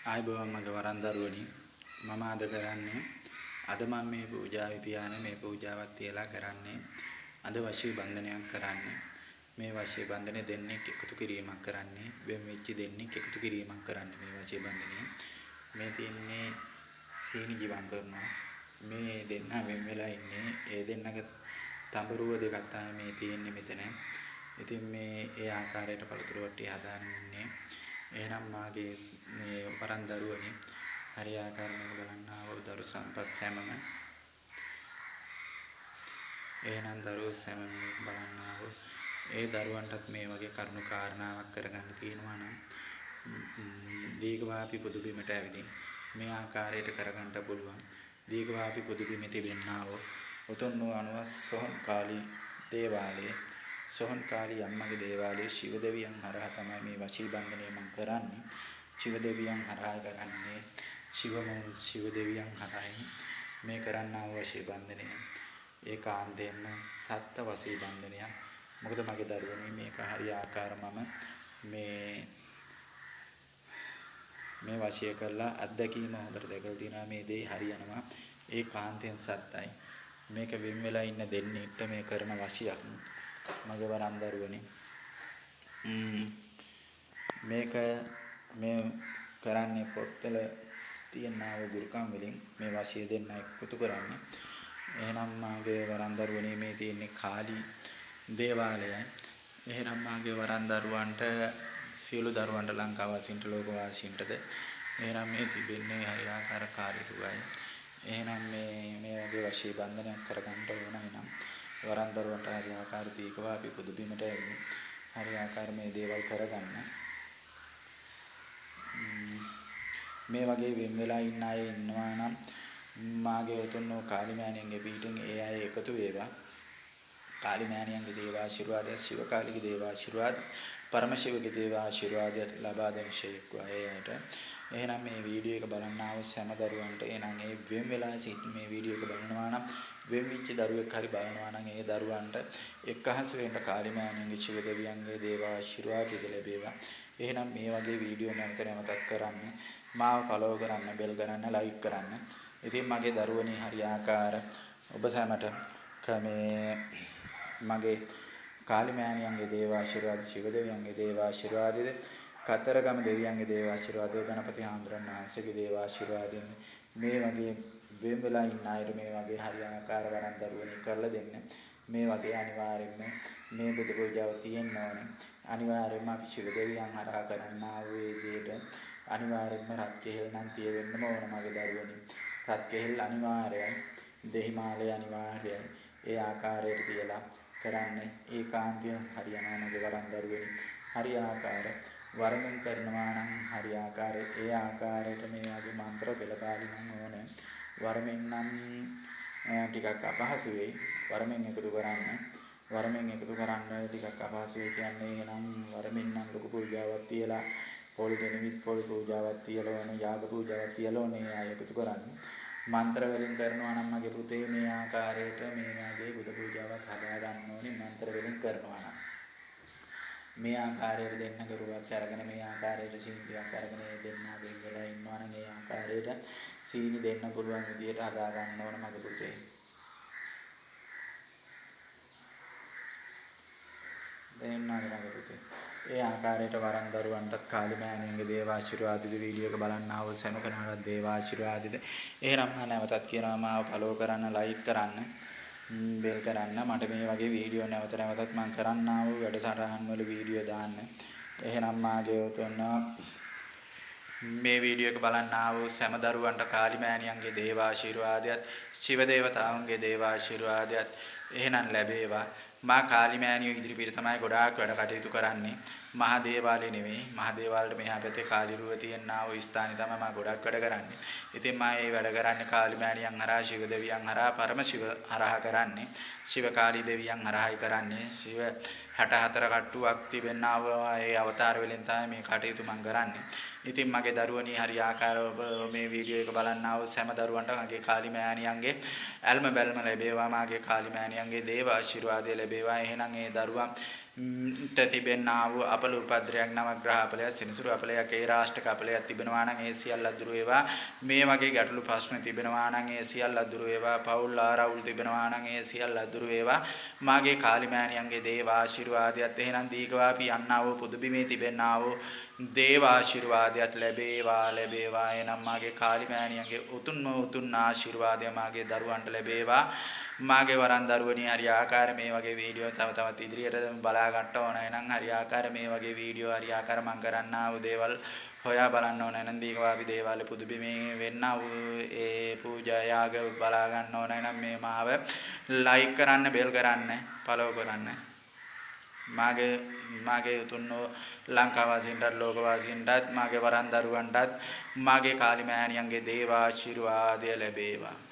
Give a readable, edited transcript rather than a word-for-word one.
ආයුබෝවන් මගේ වරන් දරුවනි මම අද කරන්නේ අද මම මේ පූජාවේ තියාන මේ පූජාවත් තියලා කරන්නේ අද වශී බන්ධනයක් කරන්නේ මේ වශී බන්ධනය දෙන්නේ එකතු කිරීමක් කරන්නේ වෙන් වෙච්ච දෙන්නේ එකතු කිරීමක් කරන්නේ මේ වශී බන්ධනය මේ තියන්නේ සීනි ජීවම් කරනවා මේ දෙන්න වෙන් වෙලා ඉන්නේ ඒ දෙන්නගේ තඹරුව දෙකක් තමයි මේ තියෙන්නේ මෙතන ඉතින් මේ ඒ ආකාරයට පළතුරු වට්ටිය හදාගෙන ඉන්නේ එහෙනම් මාගේ මේ වරන් දරුවනි හරි ආකාරයෙන් බලන්න ආව දරු සම්පත් සැමම එහෙනම් දරුවෝ සැමම බලන්න ආව ඒ දරුවන්ටත් මේ වගේ කරුණු කාරණාවක් කරගන්න තියෙනවා නම් දීඝවාපි පොදු බිමට ඇවිදින් මේ ආකාරයට කරගන්න පුළුවන් දීඝවාපි පොදු බිමේ තිබෙනා වූ උතුම් වූ අනුවස් සොහොන් කාලී දේවාලයේ සොහොන් කාලී අම්මගේ දේවාලයේ ශිව දෙවියන් හරහා තමයි මේ වශී බන්ධනය මම කරන්නේ ශිව දෙවියන් හරහා කරන්නේ ශිව දෙවියන් හරහා මේ කරන්නා වූ වශී බන්ධනය ඒකාන්තයෙන්ම සත්ත්ව වශී බන්ධනයක් මොකද මගේ දරුවනේ මේක හරි ආකාර මම මේ වශී කරලා අත්දැකීම හොඳට දැකලා තියෙනවා මේ දේ හරියනවා ඒකාන්තයෙන් සත්‍යයි මේක වෙන් වෙලා ඉන්න දෙන්නෙක්ට මේ කරන වශියක් මගේ වරන් දරුවනේ මේක මේ කරන්නේ පොත්වල තියෙනා වූ ගුරුකම් වලින් මේ වශිය දෙන්න එකතු කරන්නේ එහෙනම් මාගේ වරන් දරුවනේ මේ තියෙන්නේ කාලී දේවාලයයි එහෙනම් මාගේ වරන් දරුවන්ට සියලු දරුවන්ට ලංකාව වාසීන්ට ලෝක වාසීන්ටද එහෙනම් මේ තිබෙන්නේ හරියාකාර කාර්යරුවයි එහෙනම් මේ වගේ වශී බන්ධනයක් කරගන්න ඕන එනම් වරන් දරුවන්ට හරියාකාර දීකවා අපි පුදු බිමට එන්නේ හරියාකාර මේ දේවල් කරගන්න මේ වගේ වෙන් වෙලා ඉන්න අය ඉන්නවා නම් මාගේ උතුම් වූ කාලිමෑණියන්ගේ පිටින් ඒ අය එකතු වේවා කාලිමෑණියන්ගේ දේව ආශිර්වාදය ශිව කාලිගේ දේව ආශිර්වාද පරමශිවගේ දේව ආශිර්වාදය ලබා දෙන ශේක්වා ඒ අයට එහෙනම් මේ වීඩියෝ එක බලන්න ආව සෑම දරුවන්ට එහෙනම් ඒ වෙන් වෙලා සිට මේ වීඩියෝ එක බලනවා නම් වෙන් වෙච්ච දරුවෙක් හරි බලනවා නම් ඒ දරුවන්ට එක්කහස වෙන්න කාලිමෑණියන්ගේ ශිව දෙවියන්ගේ දේව ආශිර්වාදය ලැබේවා එහෙනම් මේ වගේ වීඩියෝ නැවතත් කරන්න මාව ෆලෝ කරන්න බෙල් කරන්න ලයික් කරන්න ඉතින් මගේ දරුවනේ හරි ආකාර ඔබ සැමට කමේ මගේ කාලිමෑණියන්ගේ දේව ආශිර්වාද ශිව දෙවියන්ගේ දේව ආශිර්වාදෙද කතරගම දෙවියන්ගේ දේව ආශිර්වාදය ගණපති හාමුදුරන් වහන්සේගේ දේව ආශිර්වාදයෙන් මේ වගේ වෙන් වෙලා ඉන්න අයට මේ වගේ හරි ආකාර වරන් දරුවනේ කරලා දෙන්න මේ වගේ අනිවාර්යෙන්ම මේ බුදු පූජාව තියෙන්න ඕනේ අනිවාර්යෙන්ම අපි ශිව දෙවියන් හරහා කරන්නා වූ දේට අනිවාර්යෙන්ම රත් කෙහෙල් නම් තියෙන්නම ඕන මගේ දරුවනේ රත් කෙහෙල් අනිවාර්යයි දෙහිමාලය අනිවාර්යයි ඒ ආකාරයට තියලා කරන්නේ ඒකාන්තයෙන් හරියනවා මගේ වරන් දරුවනේ හරි ආකාර වරමින් කරනවා නම් හරි ආකාරයේ ඒ ආකාරයට මේ වගේ මන්ත්‍ර පෙළපාලි නම් ඕනේ වරමින් නම් ටිකක් අපහසු වෙයි වරමින් එකතු කරන්න ටිකක් අපහසු වෙයි කියන්නේ එහෙනම් වරමින් නම් ලොකු පූජාවක් තියලා පොල් දෙනිවිත් පොල් පූජාවක් තියලා ඕනේ යාග පූජාවක් තියලා ඕනේ ආය එකතු කරන්න මන්ත්‍ර වලින් කරනවා නම් මගේ පුතේ මේ ආකාරයට මේ වගේ බුදු පූජාවක් හදා ගන්න ඕනේ මන්ත්‍ර වලින් කරනවා නම් මේ ආකාරයට දෙන්න කරුවක් අරගෙන මේ ආකාරයට සීනියක් අරගෙන දෙන්න වෙලා ඉන්නවා නම් ඒ ආකාරයට සීනි දෙන්න පුළුවන් විදියට හදා ගන්න ඕන මගේ පුතේ දෙන්නා මගේ පුතේ ඒ ආකාරයට වරන් දරුවන්ටත් කාලිමෑණියන්ගේ දේව ආශිර්වාදිත වීඩියෝ එක බලන්න ආව සෑම කෙනාටත් දේව ආශිර්වාදිත එහෙනම් නැවතත් කියනවා මාව ෆලෝ කරන්න ලයික් කරන්න බෙල් කරන්න මට මේ වගේ වීඩියෝ නැවතත් මම කරන්නා වූ වැඩසටහන් වල වීඩියෝ දාන්න එහෙනම් මාගේ උතුම් මේ වීඩියෝ එක බලන්න ආව සෑම දරුවන්ට කාලිමෑණියන්ගේ දේව ආශිර්වාදයත් ශිව දේවතාවුන්ගේ දේව ආශිර්වාදයත් එහෙනම් ලැබේවා මා කාලිමෑණියෝ ඉදිරිපිට තමයි ගොඩාක් වැඩ කටයුතු කරන්නේ මහා දේවාලේ නෙමෙයි මහා දේවාලෙට මෙහා පැත්තේ කාලිරුව තියෙනා වූ ස්ථානේ තමයි මම ගොඩක් වැඩ කරන්නේ ඉතින් මම මේ වැඩ කරන්නේ කාලිමෑණියන් හරහා ශිව දෙවියන් හරහා පරම ශිව හරහා කරන්නේ ශිව කාලී දෙවියන් හරහායි කරන්නේ ශිව 64 කට්ටුවක් තිබෙනා වූ ඒ අවතාර වලින් තමයි මේ කටයුතු මම කරන්නේ ඉතින් මගේ දරුවනි හරි ආකාරව මේ වීඩියෝ එක බලන්නා වූ සෑම දරුවන්ට මගේ කාලිමෑණියන්ගේ ඇල්ම බැල්ම ලැබේවා මාගේ කාලිමෑණියන්ගේ දේව ආශිර්වාදය ලැබේවා එහෙනම් ඒ දරුවා තිබෙන්නා වූ අපල උපද්‍රයක් නවග්‍රහ අපලයක් සිනසුරු අපලයක් ඒ රාෂ්ටක අපලයක් තිබෙනවා නම් ඒ සියල්ල අදුරු වේවා. මේ වගේ ගැටලු ප්‍රශ්න තිබෙනවා නම් ඒ සියල්ල අදුරු වේවා. පෞල් ආරවුල් තිබෙනවා නම් ඒ සියල්ල අදුරු වේවා. මාගේ කාලිමෑණියන්ගේ දේව ආශිර්වාදයත් එහෙනම් දීගවාපි යන්නා වූ පුදුබිමේ තිබෙන්නා වූ දේව ආශිර්වාදයත් ලැබේවා. එනම් මාගේ කාලිමෑණියන්ගේ උතුම් ආශිර්වාදය මාගේ දරුවන්ට ලැබේවා. මාගේ වරන් දරුවනි හරි ආකාර මේ වගේ වීඩියෝ තවත් ඉදිරියට බලා ගන්න ඕන නම් හරි ආකාර මේ වගේ වීඩියෝ හරි ආකාර මම කරන්නා වූ දේවල් හොයා බලන්න ඕන නම් දීගවාපි දේවාල පුදුබිමේ වෙන්නා වූ ඒ පූජා යාග බලා ගන්න ඕන නම් මේ මාව ලයික් කරන්න බෙල් කරන්න ෆලෝ කරන්න මාගේ උතුම් ලංකාවාසීන්ටත් ලෝකවාසීන්ටත් මාගේ වරන් දරුවන්ටත් මාගේ කාලිමෑණියන්ගේ දේව ආශිර්වාදය ලැබේවා.